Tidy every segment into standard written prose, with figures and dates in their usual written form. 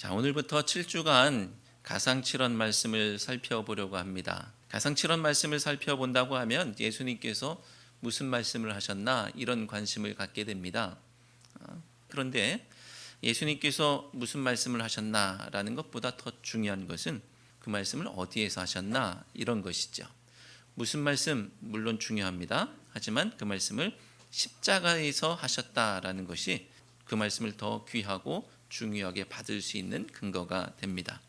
자, 오늘부터 7주간 가상칠언 말씀을 살펴보려고 합니다. 가상칠언 말씀을 살펴본다고 하면 예수님께서 무슨 말씀을 하셨나 이런 관심을 갖게 됩니다. 그런데 예수님께서 무슨 말씀을 하셨나라는 것보다 더 중요한 것은 그 말씀을 어디에서 하셨나 이런 것이죠. 무슨 말씀 물론 중요합니다. 하지만 그 말씀을 십자가에서 하셨다라는 것이 그 말씀을 더 귀하고 중요하게 받을 수 있는 근거가 됩니다.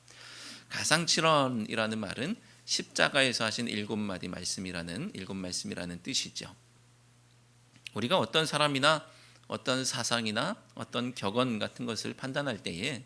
가상칠언이라는 말은 십자가에서 하신 일곱 말씀이라는 뜻이죠. 우리가 어떤 사람이나 어떤 사상이나 어떤 격언 같은 것을 판단할 때에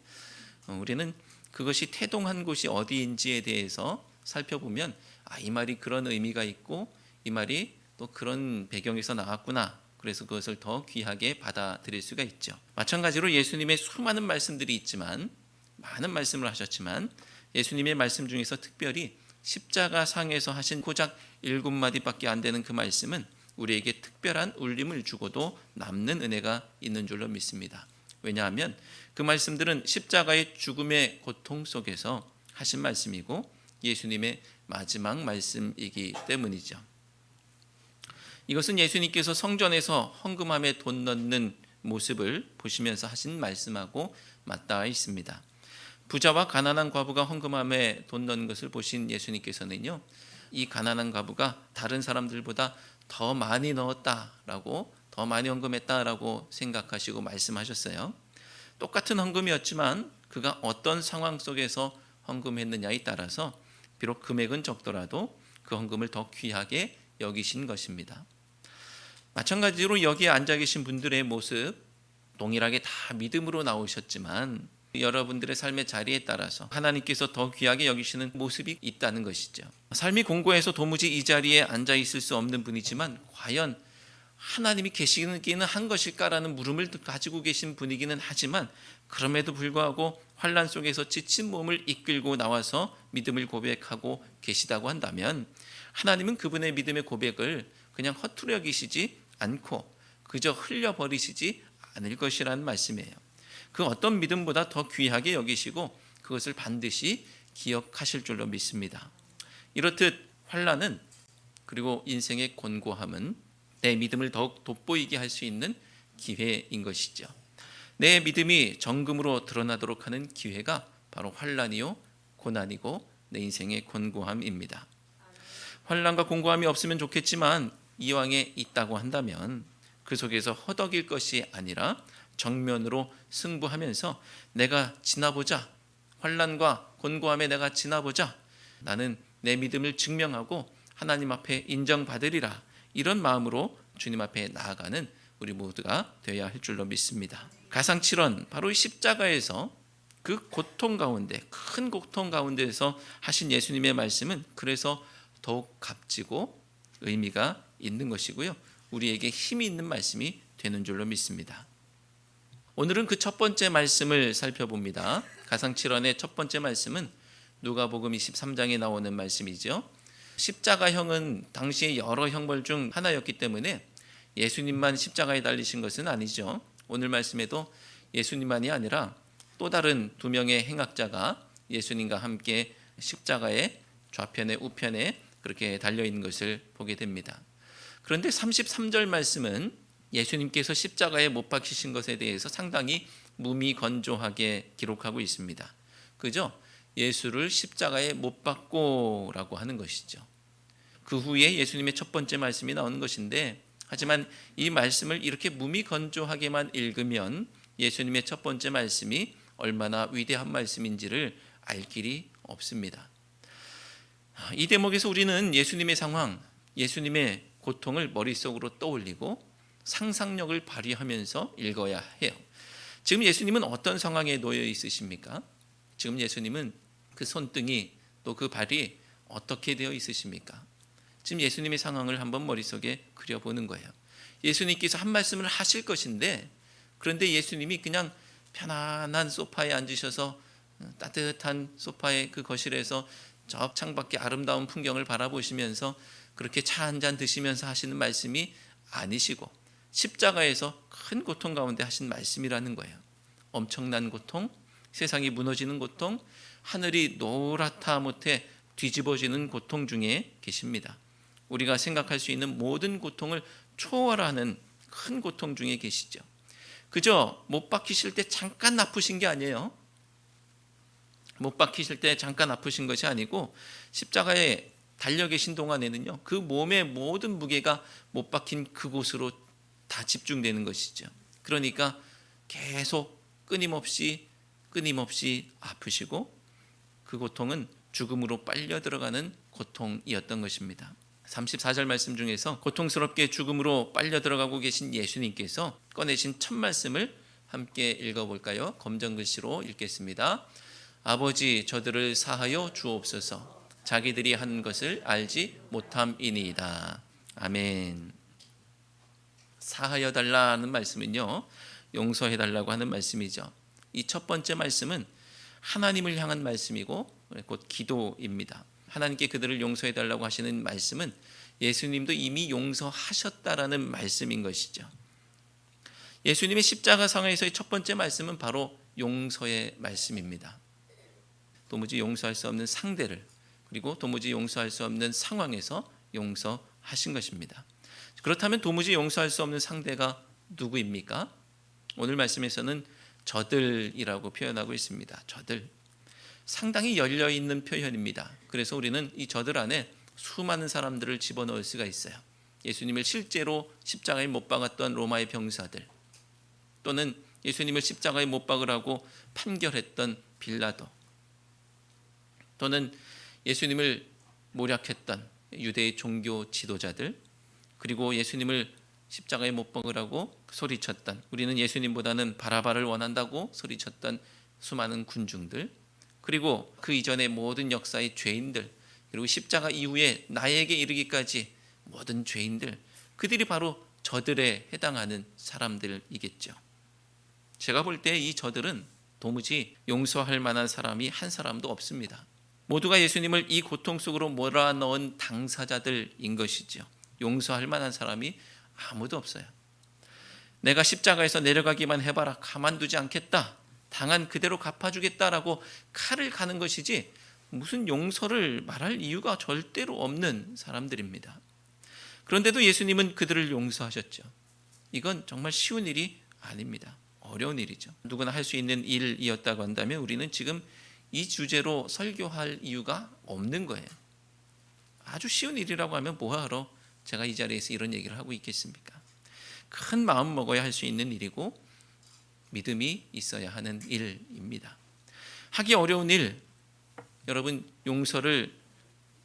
우리는 그것이 태동한 곳이 어디인지에 대해서 살펴보면 이 말이 그런 의미가 있고 이 말이 또 그런 배경에서 나왔구나. 그래서 그것을 더 귀하게 받아들일 수가 있죠. 마찬가지로 예수님의 수많은 말씀들이 있지만 많은 말씀을 하셨지만 예수님의 말씀 중에서 특별히 십자가 상에서 하신 고작 7마디밖에 안 되는 그 말씀은 우리에게 특별한 울림을 주고도 남는 은혜가 있는 줄로 믿습니다. 왜냐하면 그 말씀들은 십자가의 죽음의 고통 속에서 하신 말씀이고 예수님의 마지막 말씀이기 때문이죠. 이것은 예수님께서 성전에서 헌금함에 돈 넣는 모습을 보시면서 하신 말씀하고 맞닿아 있습니다. 부자와 가난한 과부가 헌금함에 돈 넣는 것을 보신 예수님께서는요, 이 가난한 과부가 다른 사람들보다 더 많이 넣었다라고, 더 많이 헌금했다라고 생각하시고 말씀하셨어요. 똑같은 헌금이었지만 그가 어떤 상황 속에서 헌금했느냐에 따라서 비록 금액은 적더라도 그 헌금을 더 귀하게 여기신 것입니다. 마찬가지로 여기에 앉아 계신 분들의 모습 동일하게 다 믿음으로 나오셨지만 여러분들의 삶의 자리에 따라서 하나님께서 더 귀하게 여기시는 모습이 있다는 것이죠. 삶이 공고해서 도무지 이 자리에 앉아 있을 수 없는 분이지만 과연 하나님이 계시기는 한 것일까라는 물음을 가지고 계신 분이기는 하지만 그럼에도 불구하고 환난 속에서 지친 몸을 이끌고 나와서 믿음을 고백하고 계시다고 한다면 하나님은 그분의 믿음의 고백을 그냥 허투루 여기시지 않고 그저 흘려버리시지 않을 것이라는 말씀이에요. 그 어떤 믿음보다 더 귀하게 여기시고 그것을 반드시 기억하실 줄로 믿습니다. 이렇듯 환난은 그리고 인생의 곤고함은 내 믿음을 더욱 돋보이게 할 수 있는 기회인 것이죠. 내 믿음이 정금으로 드러나도록 하는 기회가 바로 환난이요 고난이고 내 인생의 곤고함입니다. 환난과 곤고함이 없으면 좋겠지만 이왕에 있다고 한다면 그 속에서 허덕일 것이 아니라 정면으로 승부하면서 내가 지나보자, 환난과 곤고함에 내가 지나보자, 나는 내 믿음을 증명하고 하나님 앞에 인정받으리라, 이런 마음으로 주님 앞에 나아가는 우리 모두가 되어야 할 줄로 믿습니다. 가상칠언, 바로 십자가에서 그 고통 가운데, 큰 고통 가운데에서 하신 예수님의 말씀은 그래서 더욱 값지고 의미가 있는 것이고요, 우리에게 힘이 있는 말씀이 되는 줄로 믿습니다. 오늘은 그 첫 번째 말씀을 살펴봅니다. 가상칠언의 첫 번째 말씀은 누가복음 23장에 나오는 말씀이죠. 십자가형은 당시의 여러 형벌 중 하나였기 때문에 예수님만 십자가에 달리신 것은 아니죠. 오늘 말씀에도 예수님만이 아니라 또 다른 두 명의 행악자가 예수님과 함께 십자가의 좌편에 우편에 그렇게 달려있는 것을 보게 됩니다. 그런데 33절 말씀은 예수님께서 십자가에 못 박히신 것에 대해서 상당히 무미건조하게 기록하고 있습니다. 그죠? 예수를 십자가에 못 박고라고 하는 것이죠. 그 후에 예수님의 첫 번째 말씀이 나오는 것인데, 하지만 이 말씀을 이렇게 무미건조하게만 읽으면 예수님의 첫 번째 말씀이 얼마나 위대한 말씀인지를 알 길이 없습니다. 이 대목에서 우리는 예수님의 상황, 예수님의 고통을 머릿속으로 떠올리고 상상력을 발휘하면서 읽어야 해요. 지금 예수님은 어떤 상황에 놓여 있으십니까? 지금 예수님은 그 손등이 또 그 발이 어떻게 되어 있으십니까? 지금 예수님의 상황을 한번 머릿속에 그려보는 거예요. 예수님께서 한 말씀을 하실 것인데, 그런데 예수님이 그냥 편안한 소파에 앉으셔서 따뜻한 소파의 그 거실에서 저 창밖에 아름다운 풍경을 바라보시면서 그렇게 차 한 잔 드시면서 하시는 말씀이 아니시고 십자가에서 큰 고통 가운데 하신 말씀이라는 거예요. 엄청난 고통, 세상이 무너지는 고통, 하늘이 노랗다 못해 뒤집어지는 고통 중에 계십니다. 우리가 생각할 수 있는 모든 고통을 초월하는 큰 고통 중에 계시죠. 그저 못 박히실 때 잠깐 아프신 게 아니에요. 못 박히실 때 잠깐 아프신 것이 아니고 십자가에 달려 계신 동안에는요, 그 몸의 모든 무게가 못 박힌 그곳으로 다 집중되는 것이죠. 그러니까 계속 끊임없이 아프시고 그 고통은 죽음으로 빨려 들어가는 고통이었던 것입니다. 34절 말씀 중에서 고통스럽게 죽음으로 빨려 들어가고 계신 예수님께서 꺼내신 첫 말씀을 함께 읽어볼까요? 검정글씨로 읽겠습니다. 아버지, 저들을 사하여 주옵소서. 자기들이 한 것을 알지 못함이니이다. 아멘. 사하여 달라는 말씀은요, 용서해 달라고 하는 말씀이죠. 이 첫 번째 말씀은 하나님을 향한 말씀이고 곧 기도입니다. 하나님께 그들을 용서해 달라고 하시는 말씀은 예수님도 이미 용서하셨다라는 말씀인 것이죠. 예수님의 십자가 상에서의 첫 번째 말씀은 바로 용서의 말씀입니다. 도무지 용서할 수 없는 상대를, 그리고 도무지 용서할 수 없는 상황에서 용서하신 것입니다. 그렇다면 도무지 용서할 수 없는 상대가 누구입니까? 오늘 말씀에서는 저들이라고 표현하고 있습니다. 저들. 상당히 열려있는 표현입니다. 그래서 우리는 이 저들 안에 수많은 사람들을 집어넣을 수가 있어요. 예수님을 실제로 십자가에 못 박았던 로마의 병사들, 또는 예수님을 십자가에 못 박으라고 판결했던 빌라도, 또는 예수님을 모략했던 유대의 종교 지도자들, 그리고 예수님을 십자가에 못 박으라고 소리쳤던, 우리는 예수님보다는 바라바를 원한다고 소리쳤던 수많은 군중들, 그리고 그 이전의 모든 역사의 죄인들, 그리고 십자가 이후에 나에게 이르기까지 모든 죄인들, 그들이 바로 저들에 해당하는 사람들이겠죠. 제가 볼 때 이 저들은 도무지 용서할 만한 사람이 한 사람도 없습니다. 모두가 예수님을 이 고통 속으로 몰아넣은 당사자들인 것이죠. 용서할 만한 사람이 아무도 없어요. 내가 십자가에서 내려가기만 해봐라, 가만두지 않겠다, 당한 그대로 갚아주겠다라고 칼을 가는 것이지 무슨 용서를 말할 이유가 절대로 없는 사람들입니다. 그런데도 예수님은 그들을 용서하셨죠. 이건 정말 쉬운 일이 아닙니다. 어려운 일이죠. 누구나 할 수 있는 일이었다고 한다면 우리는 지금 이 주제로 설교할 이유가 없는 거예요. 아주 쉬운 일이라고 하면 뭐하러 제가 이 자리에서 이런 얘기를 하고 있겠습니까? 큰 마음 먹어야 할 수 있는 일이고 믿음이 있어야 하는 일입니다. 하기 어려운 일, 여러분 용서를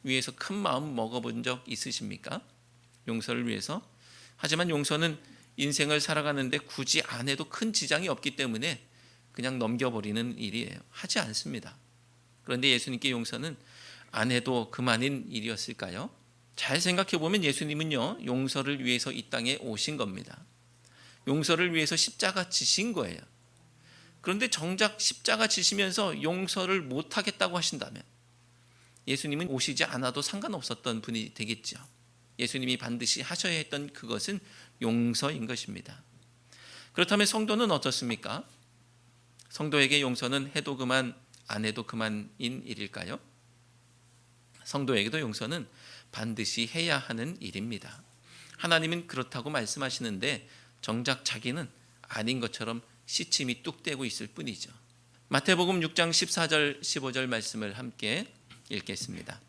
위해서 큰 마음 먹어본 적 있으십니까? 용서를 위해서? 하지만 용서는 인생을 살아가는데 굳이 안 해도 큰 지장이 없기 때문에 그냥 넘겨버리는 일이에요. 하지 않습니다. 그런데 예수님께 용서는 안 해도 그만인 일이었을까요? 잘 생각해 보면 예수님은요, 용서를 위해서 이 땅에 오신 겁니다. 용서를 위해서 십자가 지신 거예요. 그런데 정작 십자가 지시면서 용서를 못 하겠다고 하신다면 예수님은 오시지 않아도 상관없었던 분이 되겠죠. 예수님이 반드시 하셔야 했던 그것은 용서인 것입니다. 그렇다면 성도는 어떻습니까? 성도에게 용서는 해도 그만, 안 해도 그만인 일일까요? 성도에게도 용서는 반드시 해야 하는 일입니다. 하나님은 그렇다고 말씀하시는데 정작 자기는 아닌 것처럼 시침이 뚝 떼고 있을 뿐이죠. 마태복음 6장 14절 15절 말씀을 함께 읽겠습니다.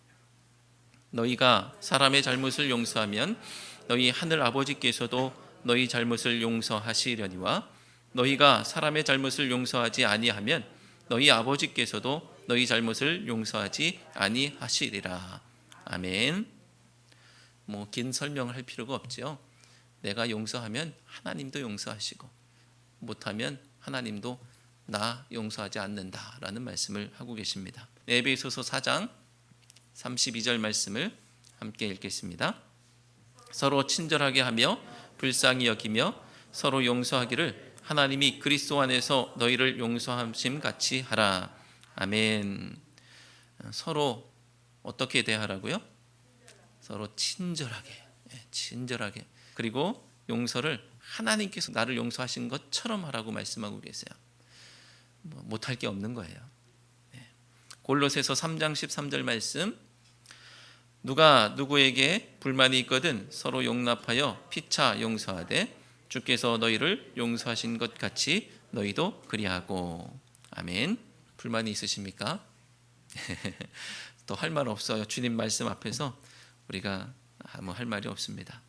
너희가 사람의 잘못을 용서하면 너희 하늘 아버지께서도 너희 잘못을 용서하시려니와 너희가 사람의 잘못을 용서하지 아니하면 너희 아버지께서도 너희 잘못을 용서하지 아니하시리라. 아멘. 긴 설명을 할 필요가 없죠. 내가 용서하면 하나님도 용서하시고 못하면 하나님도 나 용서하지 않는다라는 말씀을 하고 계십니다. 에베소서 4장 32절 말씀을 함께 읽겠습니다. 서로 친절하게 하며 불쌍히 여기며 서로 용서하기를 하나님이 그리스도 안에서 너희를 용서하심 같이 하라. 아멘. 서로 어떻게 대하라고요? 서로 친절하게. 그리고 용서를 하나님께서 나를 용서하신 것처럼 하라고 말씀하고 계세요. 못할 게 없는 거예요. 골로새서 3장 13절 말씀, 누가 누구에게 불만이 있거든 서로 용납하여 피차 용서하되 주께서 너희를 용서하신 것 같이 너희도 그리하고. 아멘. 불만이 있으십니까? 또 할 말 없어요. 주님 말씀 앞에서 우리가 아무 할 말이 없습니다.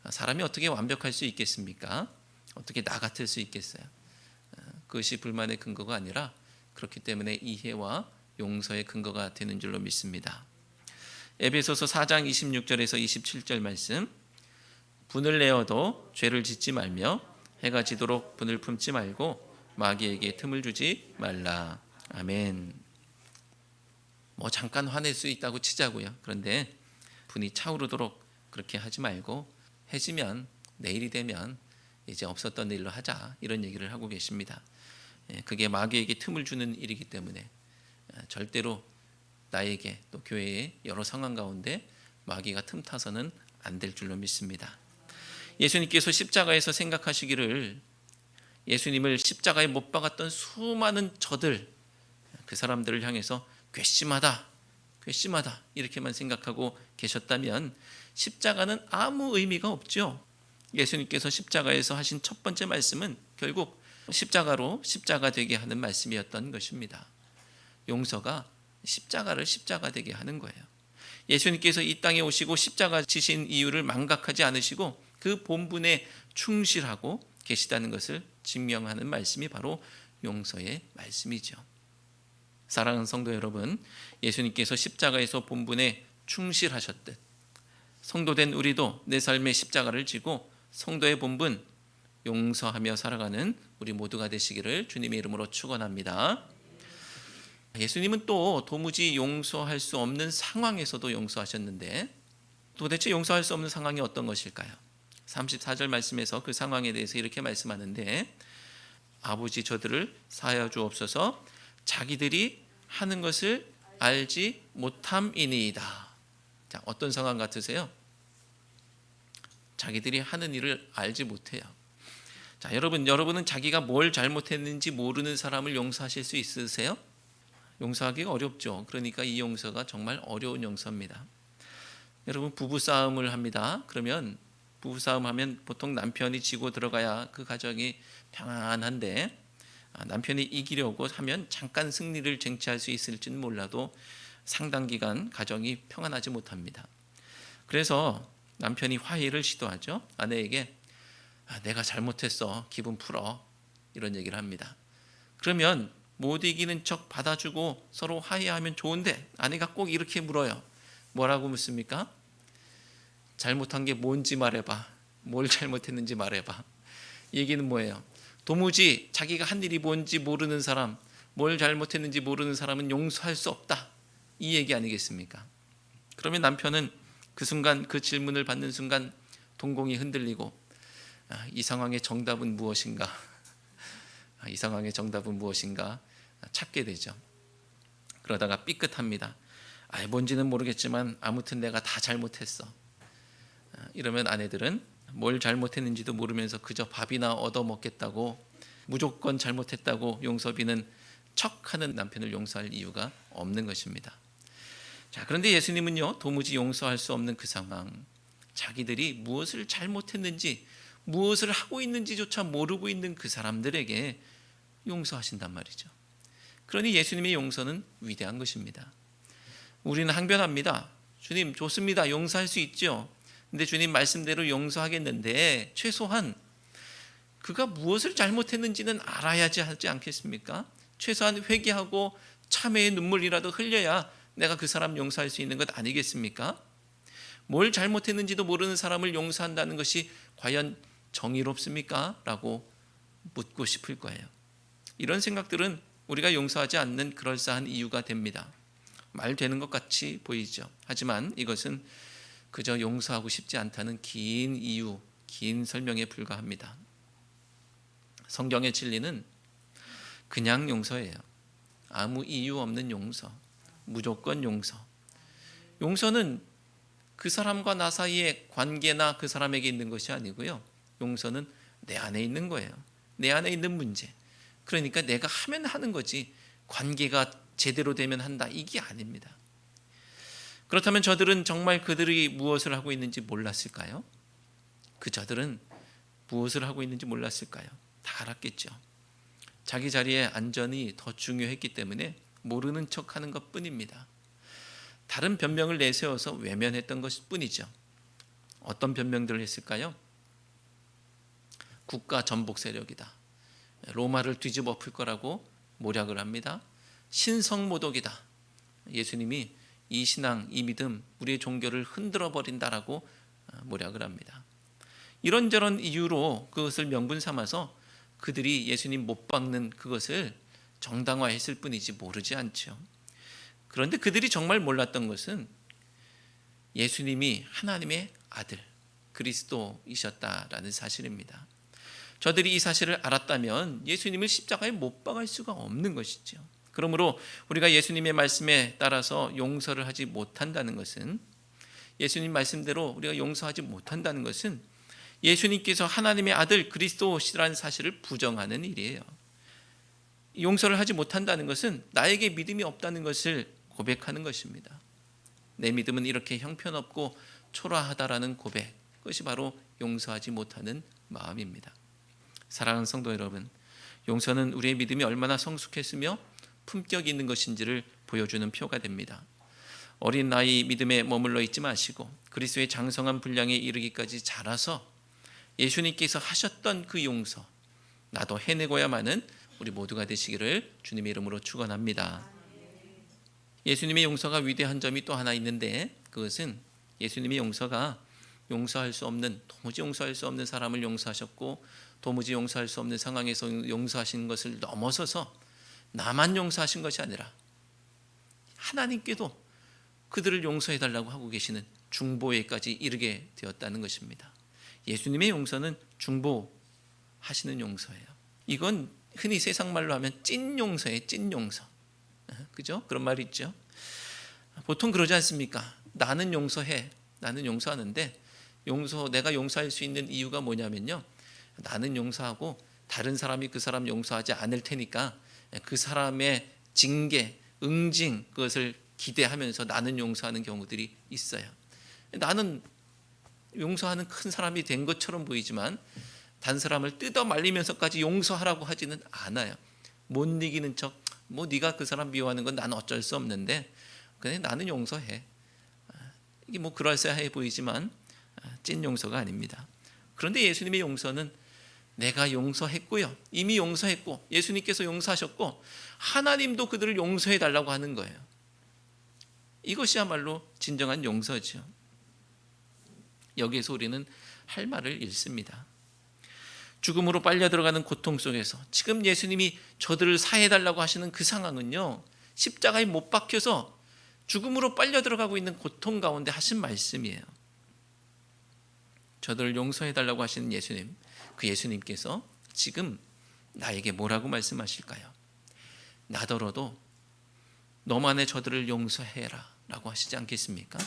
사람이 어떻게 완벽할 수 있겠습니까? 어떻게 나 같을 수 있겠어요? 그것이 불만의 근거가 아니라 그렇기 때문에 이해와 용서의 근거가 되는 줄로 믿습니다. 에베소서 4장 26절에서 27절 말씀, 분을 내어도 죄를 짓지 말며 해가 지도록 분을 품지 말고 마귀에게 틈을 주지 말라. 아멘. 잠깐 화낼 수 있다고 치자고요. 그런데 분이 차오르도록 그렇게 하지 말고 해지면 내일이 되면 이제 없었던 일로 하자, 이런 얘기를 하고 계십니다. 그게 마귀에게 틈을 주는 일이기 때문에 절대로 나에게 또 교회의 여러 상황 가운데 마귀가 틈타서는 안 될 줄로 믿습니다. 예수님께서 십자가에서 생각하시기를 예수님을 십자가에 못 박았던 수많은 저들, 그 사람들을 향해서 괘씸하다 이렇게만 생각하고 계셨다면 십자가는 아무 의미가 없죠. 예수님께서 십자가에서 하신 첫 번째 말씀은 결국 십자가로 십자가 되게 하는 말씀이었던 것입니다. 용서가 십자가를 십자가 되게 하는 거예요. 예수님께서 이 땅에 오시고 십자가 지신 이유를 망각하지 않으시고 그 본분에 충실하고 계시다는 것을 증명하는 말씀이 바로 용서의 말씀이죠. 사랑하는 성도 여러분, 예수님께서 십자가에서 본분에 충실하셨듯 성도된 우리도 내 삶의 십자가를 지고 성도의 본분 용서하며 살아가는 우리 모두가 되시기를 주님의 이름으로 축원합니다. 예수님은 또 도무지 용서할 수 없는 상황에서도 용서하셨는데 도대체 용서할 수 없는 상황이 어떤 것일까요? 34절 말씀에서 그 상황에 대해서 이렇게 말씀하는데, 아버지 저들을 사하여 주옵소서, 자기들이 하는 것을 알지 못함이니이다. 자, 어떤 상황 같으세요? 자기들이 하는 일을 알지 못해요. 자, 여러분은 자기가 뭘 잘못했는지 모르는 사람을 용서하실 수 있으세요? 용서하기가 어렵죠. 그러니까 이 용서가 정말 어려운 용서입니다. 여러분, 부부싸움을 합니다. 그러면 부부싸움 하면 보통 남편이 지고 들어가야 그 가정이 평안한데, 남편이 이기려고 하면 잠깐 승리를 쟁취할 수 있을지는 몰라도 상당 기간 가정이 평안하지 못합니다. 그래서 남편이 화해를 시도하죠. 아내에게 내가 잘못했어, 기분 풀어, 이런 얘기를 합니다. 그러면 못 이기는 척 받아주고 서로 화해하면 좋은데 아내가 꼭 이렇게 물어요. 뭐라고 묻습니까? 잘못한 게 뭔지 말해봐. 뭘 잘못했는지 말해봐. 이 얘기는 뭐예요? 도무지 자기가 한 일이 뭔지 모르는 사람, 뭘 잘못했는지 모르는 사람은 용서할 수 없다, 이 얘기 아니겠습니까? 그러면 남편은 그 순간, 그 질문을 받는 순간 동공이 흔들리고 이 상황의 정답은 무엇인가? 이 상황의 정답은 무엇인가 찾게 되죠. 그러다가 삐끗합니다. 뭔지는 모르겠지만 아무튼 내가 다 잘못했어. 이러면 아내들은 뭘 잘못했는지도 모르면서 그저 밥이나 얻어먹겠다고, 무조건 잘못했다고 용서 비는 척하는 남편을 용서할 이유가 없는 것입니다. 자, 그런데 예수님은요, 도무지 용서할 수 없는 그 상황, 자기들이 무엇을 잘못했는지, 무엇을 하고 있는지조차 모르고 있는 그 사람들에게 용서하신단 말이죠. 그러니 예수님의 용서는 위대한 것입니다. 우리는 항변합니다. 주님, 좋습니다. 용서할 수 있죠. 근데 주님 말씀대로 용서하겠는데 최소한 그가 무엇을 잘못했는지는 알아야지 하지 않겠습니까? 최소한 회개하고 참회의 눈물이라도 흘려야 내가 그 사람 용서할 수 있는 것 아니겠습니까? 뭘 잘못했는지도 모르는 사람을 용서한다는 것이 과연 정의롭습니까? 라고 묻고 싶을 거예요. 이런 생각들은 우리가 용서하지 않는 그럴싸한 이유가 됩니다. 말 되는 것 같이 보이죠. 하지만 이것은 그저 용서하고 싶지 않다는 긴 이유, 긴 설명에 불과합니다. 성경의 진리는 그냥 용서예요. 아무 이유 없는 용서, 무조건 용서. 용서는 그 사람과 나 사이의 관계나 그 사람에게 있는 것이 아니고요. 용서는 내 안에 있는 거예요. 내 안에 있는 문제. 그러니까 내가 하면 하는 거지 관계가 제대로 되면 한다, 이게 아닙니다. 그렇다면 저들은 정말 그들이 무엇을 하고 있는지 몰랐을까요? 그 저들은 무엇을 하고 있는지 몰랐을까요? 다 알았겠죠. 자기 자리에 안전이 더 중요했기 때문에 모르는 척하는 것뿐입니다. 다른 변명을 내세워서 외면했던 것뿐이죠. 어떤 변명들을 했을까요? 국가 전복 세력이다. 로마를 뒤집어 엎을 거라고 모략을 합니다. 신성모독이다. 예수님이 이 신앙, 이 믿음, 우리의 종교를 흔들어 버린다라고 모략을 합니다. 이런저런 이유로 그것을 명분 삼아서 그들이 예수님 못 박는 그것을 정당화했을 뿐이지 모르지 않죠. 그런데 그들이 정말 몰랐던 것은 예수님이 하나님의 아들 그리스도이셨다라는 사실입니다. 저들이 이 사실을 알았다면 예수님을 십자가에 못 박을 수가 없는 것이죠. 그러므로 우리가 예수님의 말씀에 따라서 용서를 하지 못한다는 것은, 예수님 말씀대로 우리가 용서하지 못한다는 것은 예수님께서 하나님의 아들 그리스도시라는 사실을 부정하는 일이에요. 용서를 하지 못한다는 것은 나에게 믿음이 없다는 것을 고백하는 것입니다. 내 믿음은 이렇게 형편없고 초라하다라는 고백, 그것이 바로 용서하지 못하는 마음입니다. 사랑하는 성도 여러분, 용서는 우리의 믿음이 얼마나 성숙했으며 품격 있는 것인지를 보여주는 표가 됩니다. 어린 나이 믿음에 머물러 있지 마시고 그리스도의 장성한 분량에 이르기까지 자라서 예수님께서 하셨던 그 용서, 나도 해내고야만은 우리 모두가 되시기를 주님의 이름으로 축원합니다. 예수님의 용서가 위대한 점이 또 하나 있는데, 그것은 예수님의 용서가 용서할 수 없는, 도무지 용서할 수 없는 사람을 용서하셨고 도무지 용서할 수 없는 상황에서 용서하신 것을 넘어서서 나만 용서하신 것이 아니라 하나님께도 그들을 용서해달라고 하고 계시는 중보에까지 이르게 되었다는 것입니다. 예수님의 용서는 중보하시는 용서예요. 이건 흔히 세상 말로 하면 찐 용서예요. 찐 용서. 그죠? 그런 말이 있죠. 보통 그러지 않습니까? 나는 용서해. 나는 용서하는데 내가 용서할 수 있는 이유가 뭐냐면요, 나는 용서하고 다른 사람이 그 사람 용서하지 않을 테니까 그 사람의 징계, 응징, 그것을 기대하면서 나는 용서하는 경우들이 있어요. 나는 용서하는 큰 사람이 된 것처럼 보이지만 다른 사람을 뜯어 말리면서까지 용서하라고 하지는 않아요. 못 이기는 척, 뭐 네가 그 사람 미워하는 건 나는 어쩔 수 없는데 그냥 나는 용서해. 이게 뭐 그럴싸해 보이지만 찐 용서가 아닙니다. 그런데 예수님의 용서는 내가 용서했고요, 이미 용서했고 예수님께서 용서하셨고 하나님도 그들을 용서해 달라고 하는 거예요. 이것이야말로 진정한 용서죠. 여기에서 우리는 할 말을 잃습니다. 죽음으로 빨려 들어가는 고통 속에서 지금 예수님이 저들을 사해달라고 하시는 그 상황은요, 십자가에 못 박혀서 죽음으로 빨려 들어가고 있는 고통 가운데 하신 말씀이에요. 저들을 용서해달라고 하시는 예수님, 그 예수님께서 지금 나에게 뭐라고 말씀하실까요? 나더러도 너만의 저들을 용서해라 라고 하시지 않겠습니까?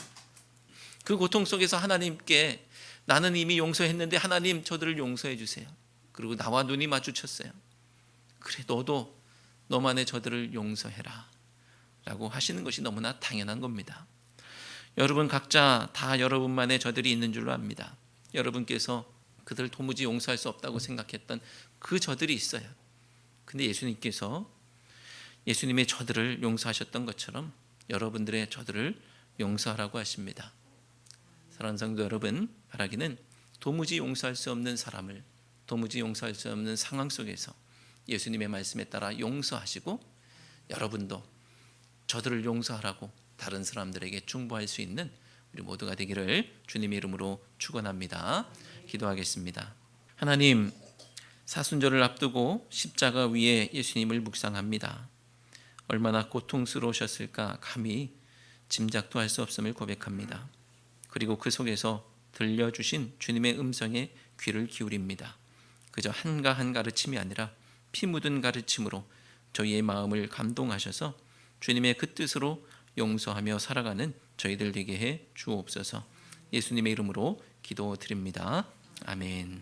그 고통 속에서 하나님께 나는 이미 용서했는데 하나님 저들을 용서해 주세요. 그리고 나와 눈이 마주쳤어요. 그래, 너도 너만의 저들을 용서해라 라고 하시는 것이 너무나 당연한 겁니다. 여러분 각자 다 여러분만의 저들이 있는 줄로 압니다. 여러분께서 그들 도무지 용서할 수 없다고 생각했던 그 저들이 있어요. 근데 예수님께서 예수님의 저들을 용서하셨던 것처럼 여러분들의 저들을 용서하라고 하십니다. 사랑하는 성도 여러분, 바라기는 도무지 용서할 수 없는 사람을, 도무지 용서할 수 없는 상황 속에서 예수님의 말씀에 따라 용서하시고 여러분도 저들을 용서하라고 다른 사람들에게 중보할 수 있는 우리 모두가 되기를 주님의 이름으로 축원합니다. 기도하겠습니다. 하나님, 사순절을 앞두고 십자가 위에 예수님을 묵상합니다. 얼마나 고통스러우셨을까 감히 짐작도 할 수 없음을 고백합니다. 그리고 그 속에서 들려주신 주님의 음성에 귀를 기울입니다. 그저 한가한 가르침이 아니라 피 묻은 가르침으로 저희의 마음을 감동하셔서 주님의 그 뜻으로 용서하며 살아가는 저희들 되게 해 주옵소서. 예수님의 이름으로 기도드립니다. 아멘.